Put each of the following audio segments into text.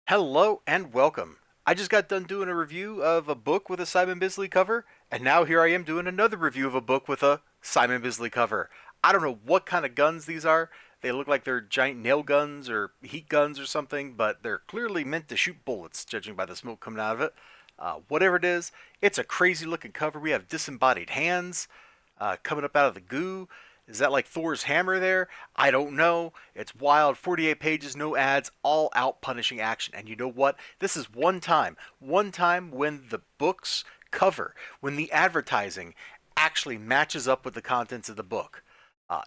Hello and welcome. I just got done doing a review of a book with a Simon Bisley cover, and now here I am doing another review of a book with a Simon Bisley cover. I don't know what kind of guns these are. They look like they're giant nail guns or heat guns or something, but they're clearly meant to shoot bullets, judging by the smoke coming out of it. Whatever it is, it's a crazy looking cover. We have disembodied hands coming up out of the goo. Is that like Thor's hammer there? I don't know. It's wild. 48 pages, no ads, all out punishing action. And you know what? This is one time when the book's cover, when the advertising actually matches up with the contents of the book.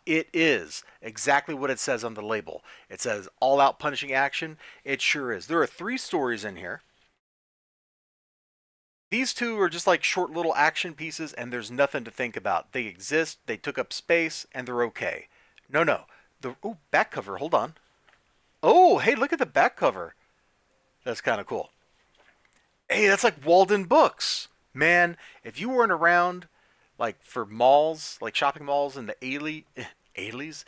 It is exactly what it says on the label. It says all out punishing action. It sure is. There are three stories in here. These two are just like short little action pieces, and there's nothing to think about. They exist, they took up space, and they're okay. No, no. The back cover. Hold on. Oh, hey, look at the back cover. That's kind of cool. Hey, that's like Walden Books. Man, if you weren't around, like for malls, like shopping malls in the 80s,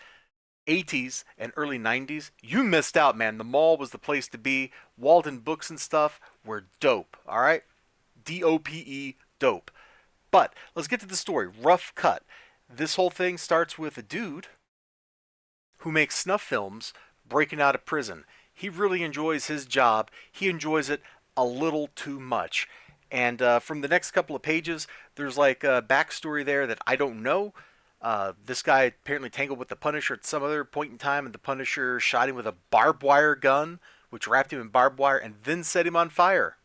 80s and early 90s, you missed out, man. The mall was the place to be. Walden Books and stuff were dope, all right? DOPE, dope. But let's get to the story. Rough cut. This whole thing starts with a dude who makes snuff films breaking out of prison. He really enjoys his job. He enjoys it a little too much. And from the next couple of pages, there's like a backstory there that I don't know. This guy apparently tangled with the Punisher at some other point in time, and the Punisher shot him with a barbed wire gun, which wrapped him in barbed wire and then set him on fire.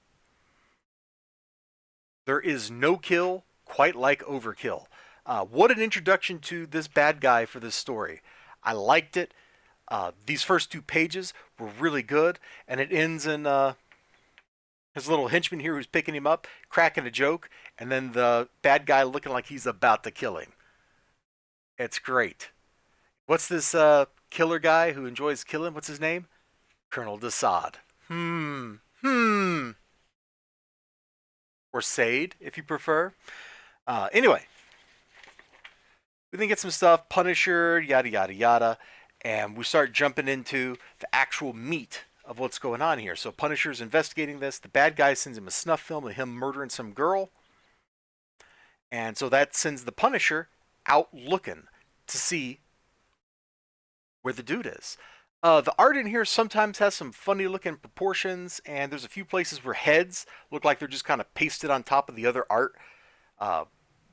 There is no kill quite like Overkill. What an introduction to this bad guy for this story. I liked it. These first two pages were really good, and it ends in his little henchman here who's picking him up, cracking a joke, and then the bad guy looking like he's about to kill him. It's great. What's this killer guy who enjoys killing? What's his name? Colonel Desaad. Or Sade, if you prefer. Anyway, we then get some stuff, Punisher, yada yada yada, and we start jumping into the actual meat of what's going on here. So Punisher's investigating this. The bad guy sends him a snuff film of him murdering some girl, and so that sends the Punisher out looking to see where the dude is. The art in here sometimes has some funny looking proportions, and there's a few places where heads look like they're just kind of pasted on top of the other art. Uh,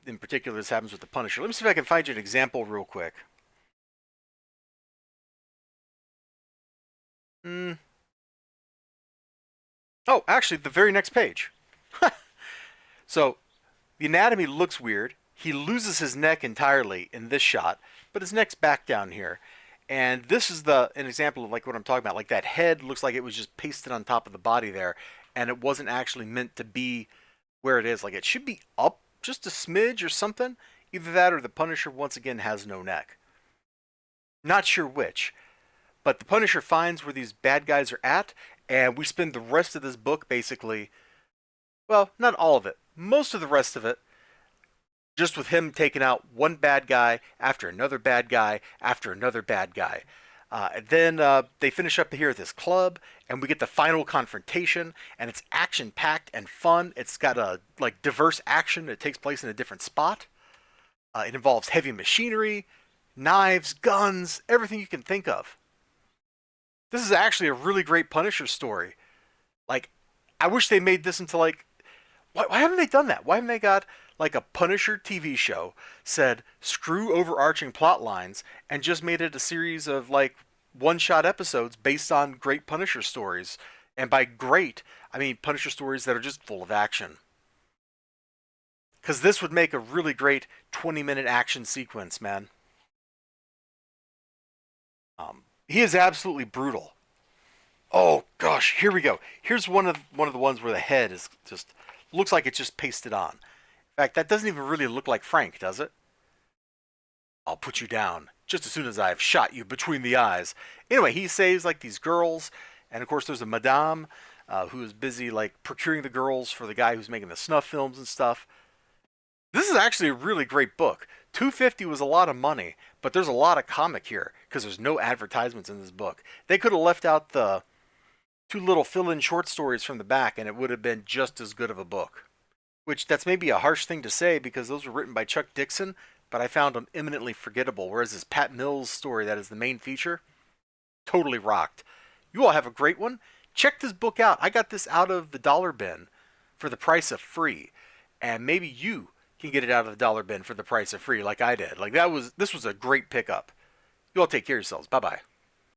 in particular, this happens with the Punisher. Let me see if I can find you an example real quick. Mm. Oh, actually, the very next page. So, the anatomy looks weird. He loses his neck entirely in this shot, but his neck's back down here. And this is an example of like what I'm talking about. Like that head looks like it was just pasted on top of the body there, and it wasn't actually meant to be where it is. Like it should be up just a smidge or something. Either that or the Punisher once again has no neck. Not sure which. But the Punisher finds where these bad guys are at, and we spend the rest of this book basically, well, not all of it, most of the rest of it, just with him taking out one bad guy after another bad guy after another bad guy. Then they finish up here at this club, and we get the final confrontation, and it's action packed and fun. It's got a like diverse action. It takes place in a different spot. It involves heavy machinery, knives, guns, everything you can think of. This is actually a really great Punisher story. Like, I wish they made this into like, why haven't they done that? Why haven't they got like a Punisher TV show, said screw overarching plot lines, and just made it a series of like one-shot episodes based on great Punisher stories? And by great, I mean Punisher stories that are just full of action. Because this would make a really great 20-minute action sequence, man. He is absolutely brutal. Oh gosh, here we go. Here's one of the ones where the head is just looks like it's just pasted on. In fact, that doesn't even really look like Frank, does it? I'll put you down just as soon as I've shot you between the eyes. Anyway, he saves like these girls, and of course there's a madame who is busy like procuring the girls for the guy who's making the snuff films and stuff. This is actually a really great book. 250 was a lot of money, but there's a lot of comic here because there's no advertisements in this book. They could have left out the two little fill-in short stories from the back, and it would have been just as good of a book. Which, that's maybe a harsh thing to say because those were written by Chuck Dixon, but I found them eminently forgettable. Whereas this Pat Mills story that is the main feature, totally rocked. You all have a great one. Check this book out. I got this out of the dollar bin for the price of free, and maybe you can get it out of the dollar bin for the price of free, like I did. Like this was a great pickup. You all take care of yourselves. Bye bye.